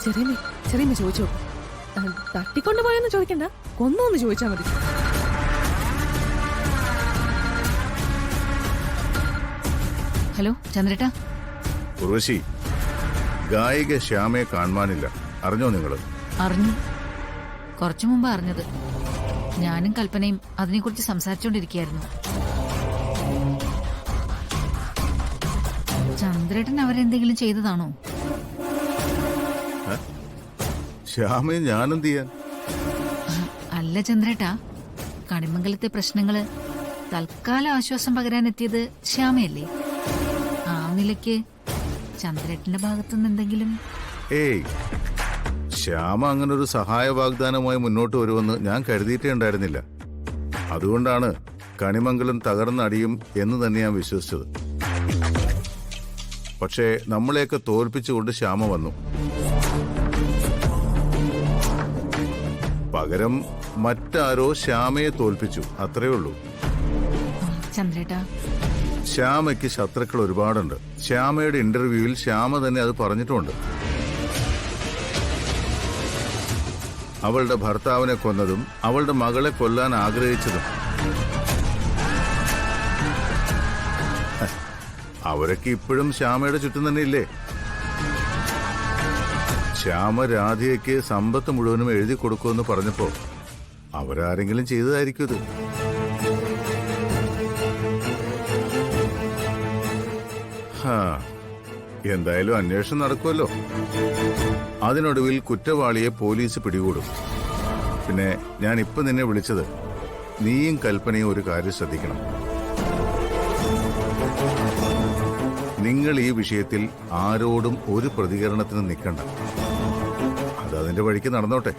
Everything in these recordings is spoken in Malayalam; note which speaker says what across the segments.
Speaker 1: ചെറിയമ്മ ചോദിച്ചു. തട്ടിക്കൊണ്ടുപോയെന്ന് ചോദിക്കണ്ട, കൊന്നോന്ന് ചോദിച്ചാ മതി.
Speaker 2: ഹലോ ചന്ദ്രേട്ടാ.
Speaker 3: ഉർവശി, ഗായിക ശ്യാമയെ കാണുവാനില്ല. അറിഞ്ഞോ നിങ്ങള്?
Speaker 2: അറിഞ്ഞു, കുറച്ചു മുമ്പ് അറിഞ്ഞത്. ഞാനും കൽപ്പനയും അതിനെക്കുറിച്ച് സംസാരിച്ചോണ്ടിരിക്കുകയായിരുന്നു. ചന്ദ്രേട്ടൻ അവരെന്തെങ്കിലും ചെയ്തതാണോ?
Speaker 3: ശ്യാമയെ ഞാനെന്ത് ചെയ്യാൻ?
Speaker 2: അല്ല ചന്ദ്രേട്ടാ, കണിമംഗലത്തെ പ്രശ്നങ്ങള് തൽക്കാലം ആശ്വാസം പകരാനെത്തിയത് ശ്യാമയല്ലേ? ആ നിലയ്ക്ക് ചന്ദ്രേട്ടന്റെ ഭാഗത്തുനിന്ന് എന്തെങ്കിലും?
Speaker 3: ഏയ്, ശ്യാമ അങ്ങനൊരു സഹായ വാഗ്ദാനമായി മുന്നോട്ട് വരുമെന്ന് ഞാൻ കരുതിയിട്ടേ ഉണ്ടായിരുന്നില്ല. അതുകൊണ്ടാണ് കണിമംഗലം തകർന്നടിയും എന്ന് തന്നെ ഞാൻ വിശ്വസിച്ചത്. പക്ഷേ നമ്മളെയൊക്കെ തോൽപ്പിച്ചുകൊണ്ട് ശ്യാമ വന്നു. പകരം മറ്റാരോ ശ്യാമയെ തോൽപ്പിച്ചു, അത്രേ ഉള്ളൂ.
Speaker 2: ചന്ദ്രേട്ടാ,
Speaker 3: ശ്യാമയ്ക്ക് ശത്രുക്കൾ ഒരുപാടുണ്ട്. ശ്യാമയുടെ ഇന്റർവ്യൂവിൽ ശ്യാമ തന്നെ അത് പറഞ്ഞിട്ടുണ്ട്. അവളുടെ ഭർത്താവിനെ കൊന്നതും അവളുടെ മകളെ കൊല്ലാൻ ആഗ്രഹിച്ചതും. അവരൊക്കെ ഇപ്പോഴും ശ്യാമയുടെ ചുറ്റും തന്നെ ഇല്ലേ? ശ്യാമ രാധികയ്ക്ക് സമ്പത്ത് മുഴുവനും എഴുതി കൊടുക്കുമെന്ന് പറഞ്ഞപ്പോ അവരാരെങ്കിലും ചെയ്തതായിരിക്കും ഇത്. എന്തായാലും അന്വേഷണം നടക്കുമല്ലോ. അതിനൊടുവിൽ കുറ്റവാളിയെ പോലീസ് പിടികൂടും. പിന്നെ ഞാൻ ഇപ്പൊ നിന്നെ വിളിച്ചത്, നീയും കൽപ്പനയും ഒരു കാര്യം ശ്രദ്ധിക്കണം. നിങ്ങൾ ഈ വിഷയത്തിൽ ആരോടും ഒരു പ്രതികരണത്തിന് നിൽക്കണ്ട. അതതിന്റെ വഴിക്ക് നടന്നോട്ടെ.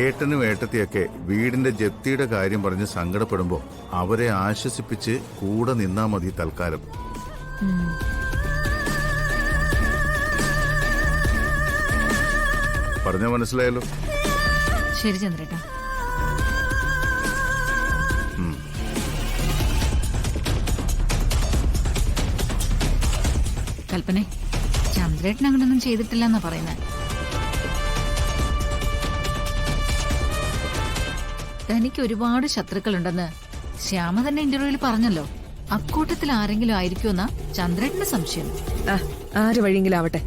Speaker 3: ഏട്ടനും ഏട്ടത്തിയൊക്കെ വീടിന്റെ ജപ്തിയുടെ കാര്യം പറഞ്ഞ് സങ്കടപ്പെടുമ്പോ അവരെ ആശ്വസിപ്പിച്ച് കൂടെ നിന്നാ മതി തൽക്കാലം. പറഞ്ഞ മനസ്സിലായല്ലോ?
Speaker 2: ശരി ചന്ദ്രേട്ടാ. കൽപ്പനെ, ചന്ദ്രേട്ടൻ അങ്ങനൊന്നും ചെയ്തിട്ടില്ലെന്നാ പറയുന്നത്. തനിക്ക് ഒരുപാട് ശത്രുക്കളുണ്ടെന്ന് ശ്യാമ തന്നെ ഇന്റർവ്യൂവിൽ പറഞ്ഞല്ലോ. അക്കൂട്ടത്തിൽ ആരെങ്കിലും ആയിരിക്കുമെന്നാ ചന്ദ്രേട്ടന്റെ സംശയം.
Speaker 1: ആര് വഴിയെങ്കിലും ആവട്ടെ,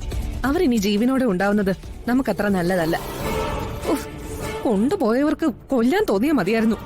Speaker 1: അവരിനി ജീവനോടെ ഉണ്ടാവുന്നത് നമുക്കത്ര നല്ലതല്ല. കൊണ്ടുപോയവർക്ക് കൊല്ലാൻ തോന്നിയാൽ മതിയായിരുന്നു.